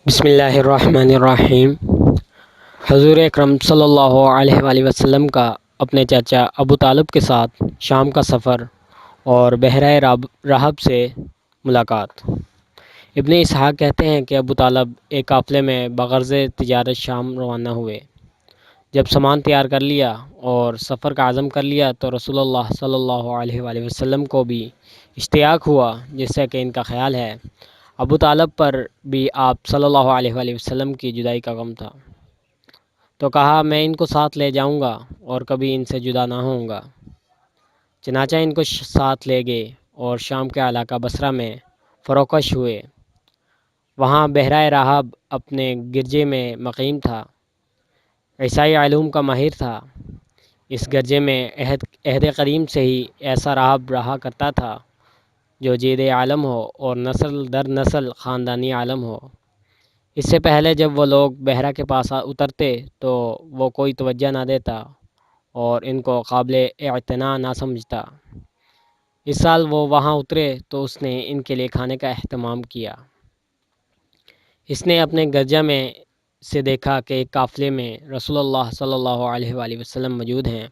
بسم اللہ الرحمن الرحیم۔ حضور اکرم صلی اللہ علیہ وآلہ وسلم کا اپنے چاچا ابو طالب کے ساتھ شام کا سفر اور بحیرہ رحب سے ملاقات۔ ابن اسحاق کہتے ہیں کہ ابو طالب ایک قافلے میں بغرض تجارت شام روانہ ہوئے۔ جب سامان تیار کر لیا اور سفر کا عزم کر لیا تو رسول اللہ صلی اللہ علیہ وآلہ وسلم کو بھی اشتیاق ہوا، جس سے کہ ان کا خیال ہے ابو طالب پر بھی آپ صلی اللہ علیہ وآلہ وسلم کی جدائی کا غم تھا، تو کہا میں ان کو ساتھ لے جاؤں گا اور کبھی ان سے جدا نہ ہوں گا۔ چنانچہ ان کو ساتھ لے گئے اور شام کے علاقہ بصرہ میں فروکش ہوئے۔ وہاں بحیرہ رحب اپنے گرجے میں مقیم تھا۔ عیسائی علوم کا ماہر تھا۔ اس گرجے میں عہد قدیم سے ہی ایسا راہب رہا کرتا تھا جو جید عالم ہو اور نسل در نسل خاندانی عالم ہو۔ اس سے پہلے جب وہ لوگ بحیرہ کے پاس اترتے تو وہ کوئی توجہ نہ دیتا اور ان کو قابل اعتنا نہ سمجھتا۔ اس سال وہ وہاں اترے تو اس نے ان کے لیے کھانے کا اہتمام کیا۔ اس نے اپنے گرجہ میں سے دیکھا کہ ایک قافلے میں رسول اللہ صلی اللہ علیہ وآلہ وسلم موجود ہیں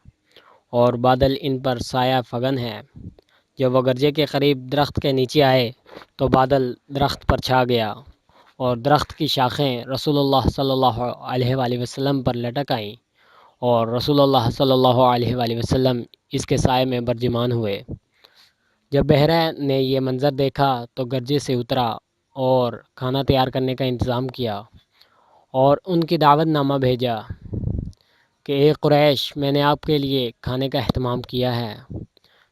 اور بادل ان پر سایہ فگن ہے۔ جب وہ گرجے کے قریب درخت کے نیچے آئے تو بادل درخت پر چھا گیا اور درخت کی شاخیں رسول اللہ صلی اللہ علیہ وآلہ وسلم پر لٹک آئیں اور رسول اللہ صلی اللہ علیہ وآلہ وسلم اس کے سائے میں برجمان ہوئے۔ جب بحیرہ نے یہ منظر دیکھا تو گرجے سے اترا اور کھانا تیار کرنے کا انتظام کیا اور ان کی دعوت نامہ بھیجا کہ اے قریش، میں نے آپ کے لیے کھانے کا اہتمام کیا ہے۔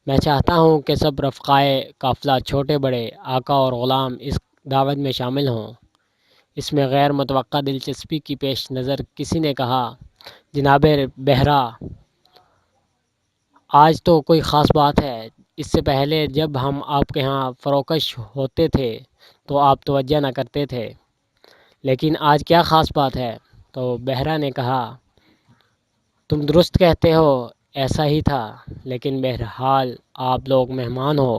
میں چاہتا ہوں کہ سب رفقائے قافلہ، چھوٹے بڑے، آقا اور غلام اس دعوت میں شامل ہوں۔ اس میں غیر متوقع دلچسپی کی پیش نظر کسی نے کہا، جناب بحیرہ، آج تو کوئی خاص بات ہے۔ اس سے پہلے جب ہم آپ کے ہاں فروکش ہوتے تھے تو آپ توجہ نہ کرتے تھے، لیکن آج کیا خاص بات ہے؟ تو بحیرہ نے کہا، تم درست کہتے ہو، ایسا ہی تھا، لیکن بہرحال آپ لوگ مہمان ہو،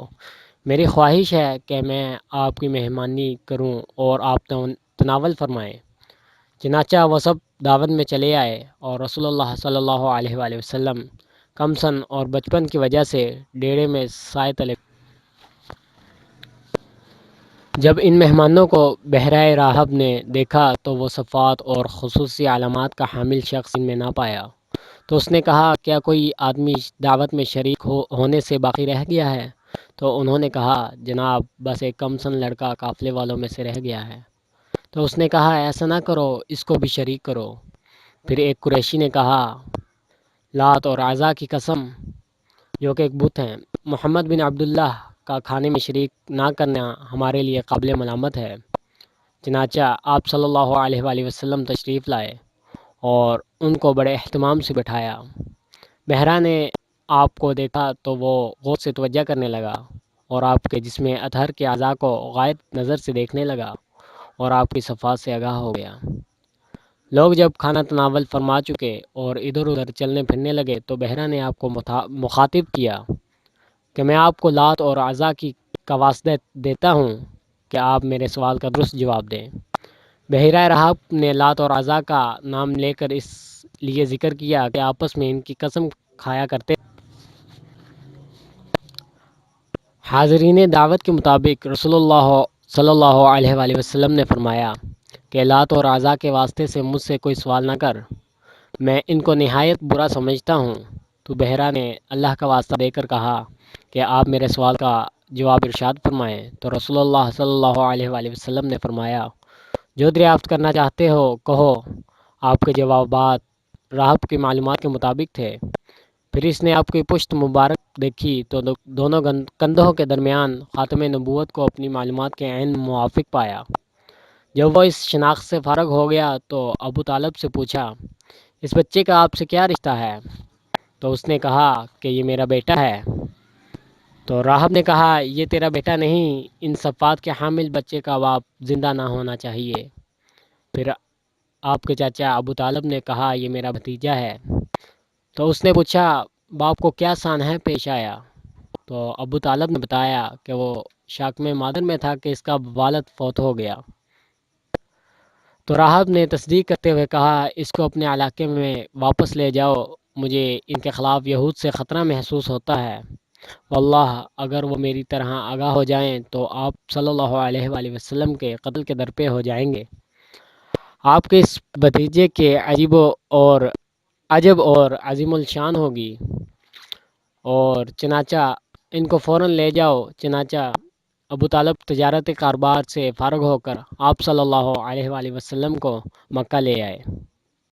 میری خواہش ہے کہ میں آپ کی مہمانی کروں اور آپ تناول فرمائیں۔ چنانچہ وہ سب دعوت میں چلے آئے اور رسول اللہ صلی اللہ علیہ وآلہ وسلم کم سن اور بچپن کی وجہ سے ڈیرے میں سائے تلے۔ جب ان مہمانوں کو بحیرہ رحب نے دیکھا تو وہ صفات اور خصوصی علامات کا حامل شخص ان میں نہ پایا، تو اس نے کہا، کیا کوئی آدمی دعوت میں شریک ہونے سے باقی رہ گیا ہے؟ تو انہوں نے کہا، جناب، بس ایک کم سن لڑکا قافلے والوں میں سے رہ گیا ہے۔ تو اس نے کہا، ایسا نہ کرو، اس کو بھی شریک کرو۔ پھر ایک قریشی نے کہا، لات اور عزا کی قسم، جو کہ ایک بت ہیں، محمد بن عبداللہ کا کھانے میں شریک نہ کرنا ہمارے لیے قابل ملامت ہے۔ چنانچہ آپ صلی اللہ علیہ وآلہ وسلم تشریف لائے اور ان کو بڑے اہتمام سے بٹھایا۔ بحیرہ نے آپ کو دیکھا تو وہ غور سے توجہ کرنے لگا اور آپ کے جسم اطہر کے اعضاء کو غائب نظر سے دیکھنے لگا اور آپ کی صفات سے آگاہ ہو گیا۔ لوگ جب کھانا تناول فرما چکے اور ادھر ادھر چلنے پھرنے لگے تو بحیرہ نے آپ کو مخاطب کیا کہ میں آپ کو لات اور عزا کا واسطہ دیتا ہوں کہ آپ میرے سوال کا درست جواب دیں۔ بحیرہ رحب نے لات اور عزا کا نام لے کر اس لیے ذکر کیا کہ آپس میں ان کی قسم کھایا کرتے۔ حاضرین دعوت کے مطابق رسول اللہ صلی اللہ علیہ وآلہ وسلم نے فرمایا کہ لات اور عزا کے واسطے سے مجھ سے کوئی سوال نہ کر، میں ان کو نہایت برا سمجھتا ہوں۔ تو بحیرہ نے اللہ کا واسطہ دے کر کہا کہ آپ میرے سوال کا جواب ارشاد فرمائیں۔ تو رسول اللہ صلی اللہ علیہ وآلہ وسلم نے فرمایا، جو دریافت کرنا چاہتے ہو کہو۔ آپ کے جوابات راہب کی معلومات کے مطابق تھے۔ پھر اس نے آپ کی پشت مبارک دیکھی تو دونوں کندھوں کے درمیان خاتم نبوت کو اپنی معلومات کے عین موافق پایا۔ جب وہ اس شناخت سے فارغ ہو گیا تو ابو طالب سے پوچھا، اس بچے کا آپ سے کیا رشتہ ہے؟ تو اس نے کہا کہ یہ میرا بیٹا ہے۔ تو راہب نے کہا، یہ تیرا بیٹا نہیں، ان صفات کے حامل بچے کا باپ زندہ نہ ہونا چاہیے۔ پھر آپ کے چاچا ابو طالب نے کہا، یہ میرا بھتیجا ہے۔ تو اس نے پوچھا، باپ کو کیا سانحہ پیش آیا؟ تو ابو طالب نے بتایا کہ وہ شاک میں مادر میں تھا کہ اس کا والد فوت ہو گیا۔ تو راہب نے تصدیق کرتے ہوئے کہا اس کو اپنے علاقے میں واپس لے جاؤ، مجھے ان کے خلاف یہود سے خطرہ محسوس ہوتا ہے، واللہ اگر وہ میری طرح آگاہ ہو جائیں تو آپ صلی اللہ علیہ وآلہ وسلم کے قتل کے در پہ ہو جائیں گے۔ آپ کے اس بھتیجے کے عجب اور عظیم الشان ہوگی، اور چنانچہ ان کو فوراً لے جاؤ۔ چنانچہ ابو طالب تجارت کاروبار سے فارغ ہو کر آپ صلی اللہ علیہ وآلہ وسلم کو مکہ لے آئے۔